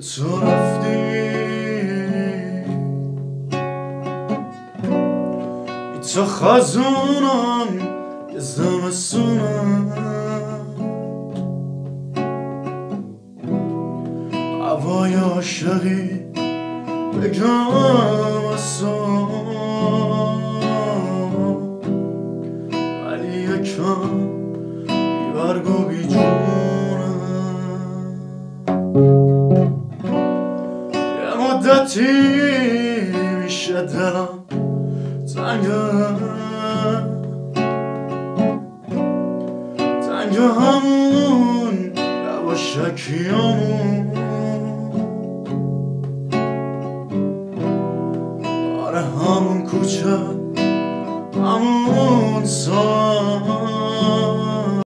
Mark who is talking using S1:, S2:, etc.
S1: تو رفتی تو خزونم یه زمستونم هوای عاشقی بگم اصلا ولی یکم بیبرگ و بیجونم یه مدتی میشه دلم تنگ همون یواشکیامون آره همون کوچه همون سال